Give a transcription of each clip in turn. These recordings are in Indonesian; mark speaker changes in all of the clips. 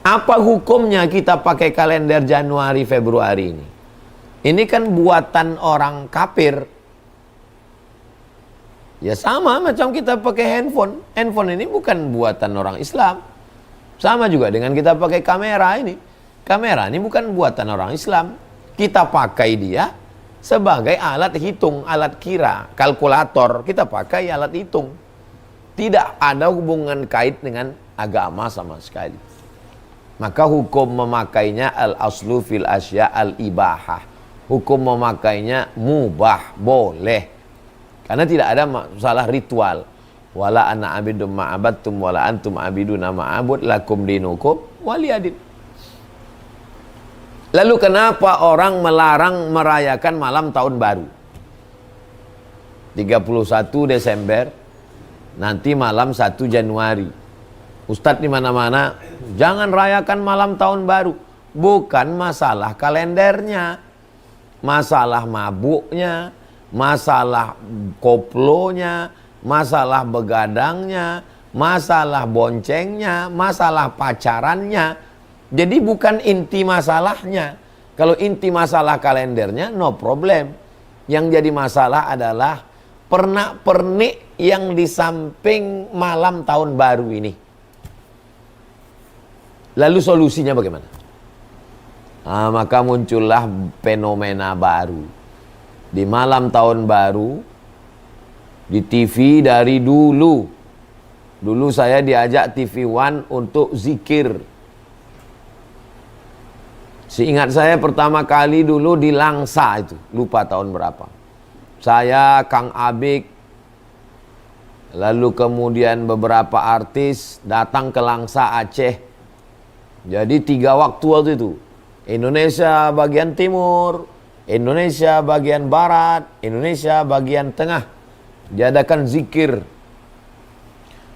Speaker 1: Apa hukumnya kita pakai kalender Januari Februari ini? Ini kan buatan orang kafir. Ya sama macam kita pakai handphone. Handphone ini bukan buatan orang Islam. Sama juga dengan kita pakai kamera ini. Kamera ini bukan buatan orang Islam. Kita pakai dia sebagai alat hitung, alat kira, kalkulator. Kita pakai alat hitung. Tidak ada hubungan kait dengan agama sama sekali. Maka hukum memakainya al-aslu fil asya al-ibahah. Hukum memakainya mubah, boleh. Karena tidak ada masalah ritual. Wala ana abidum ma'abattum wala antum abiduna ma'abud lakum dinukum waliyadin. Lalu kenapa orang melarang merayakan malam tahun baru? 31 Desember, nanti malam 1 Januari. Ustadz di mana-mana, jangan rayakan malam tahun baru. Bukan masalah kalendernya, masalah mabuknya, masalah koplonya, masalah begadangnya, masalah boncengnya, masalah pacarannya. Jadi bukan inti masalahnya. Kalau inti masalah kalendernya, no problem. Yang jadi masalah adalah pernak-pernik yang di samping malam tahun baru ini. Lalu solusinya bagaimana? Maka muncullah fenomena baru. Di malam tahun baru, di TV dari dulu. Dulu saya diajak TV One untuk zikir. Seingat saya pertama kali dulu di Langsa itu. Lupa tahun berapa. Saya, Kang Abik, lalu kemudian beberapa artis datang ke Langsa Aceh. Jadi 3 waktu itu. Indonesia bagian timur, Indonesia bagian barat, Indonesia bagian tengah. Diadakan zikir.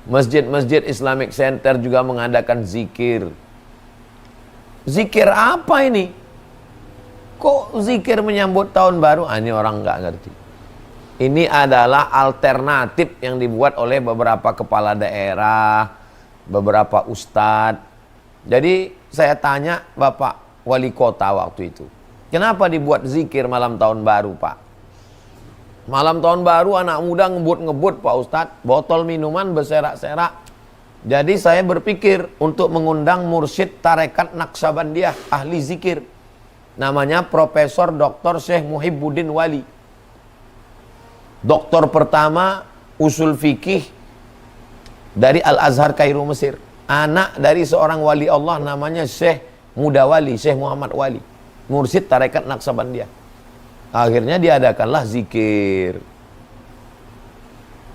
Speaker 1: Masjid-masjid Islamic Center juga mengadakan zikir. Zikir apa ini? Kok zikir menyambut tahun baru? Ini orang nggak ngerti. Ini adalah alternatif yang dibuat oleh beberapa kepala daerah, beberapa ustadz. Jadi saya tanya Bapak Wali Kota waktu itu, kenapa dibuat zikir malam tahun baru, Pak? Malam tahun baru anak muda ngebut-ngebut, Pak Ustadz, botol minuman berserak-serak. Jadi saya berpikir untuk mengundang mursyid tarekat Naqsabandiyah, ahli zikir. Namanya Profesor Dr. Syekh Muhibbuddin Wali. Doktor pertama usul fikih dari Al-Azhar Kairo Mesir. Anak dari seorang wali Allah namanya Syekh Muda Wali, Syekh Muhammad Wali. Mursyid tarekat Naqsabandiyah. Akhirnya diadakanlah zikir.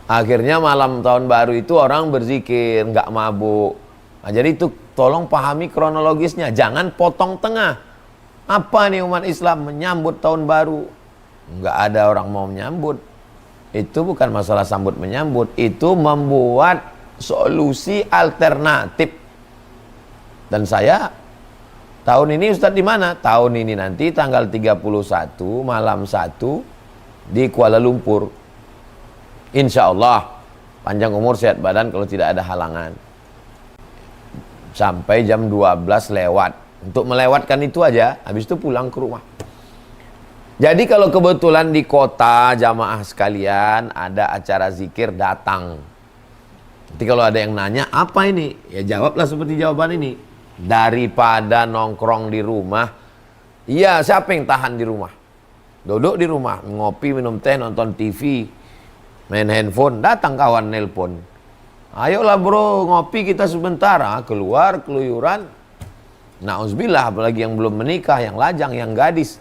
Speaker 1: Akhirnya malam tahun baru itu orang berzikir, nggak mabuk. Nah, jadi itu tolong pahami kronologisnya. Jangan potong tengah. Apa nih umat Islam menyambut tahun baru? Nggak ada orang mau menyambut. Itu bukan masalah sambut menyambut. Itu membuat solusi alternatif. Dan saya tahun ini Ustadz di mana? Tahun ini nanti tanggal 31 malam 1 di Kuala Lumpur. Insya Allah panjang umur sehat badan kalau tidak ada halangan. Sampai jam 12 lewat. Untuk melewatkan itu aja, habis itu pulang ke rumah. Jadi kalau kebetulan di kota jamaah sekalian ada acara zikir, datang. Nanti kalau ada yang nanya, apa ini? Ya jawablah seperti jawaban ini. Daripada nongkrong di rumah, iya siapa yang tahan di rumah? Duduk di rumah, ngopi, minum teh, nonton TV, main handphone, datang kawan nelpon. Ayolah bro, ngopi kita sebentar. Keluar, keluyuran. Na'udzubillah, apalagi yang belum menikah, yang lajang, yang gadis.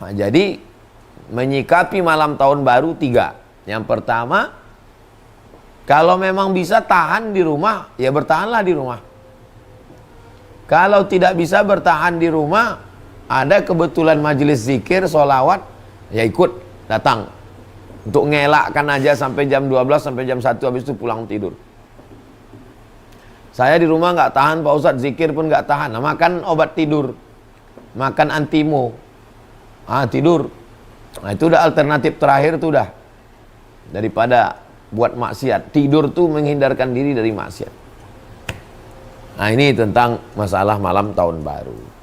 Speaker 1: Nah, jadi menyikapi malam tahun baru 3. Yang pertama, kalau memang bisa tahan di rumah, ya bertahanlah di rumah. Kalau tidak bisa bertahan di rumah, ada kebetulan majelis zikir, sholawat, ya ikut, datang. Untuk ngelakkan aja sampai jam 12, sampai jam 1, habis itu pulang tidur. Saya di rumah nggak tahan Pak Ustadz, zikir pun nggak tahan. Nah, makan obat tidur, makan antimo, tidur. Nah, itu udah alternatif terakhir tuh udah. Daripada buat maksiat, tidur tuh menghindarkan diri dari maksiat. Nah, ini tentang masalah malam tahun baru.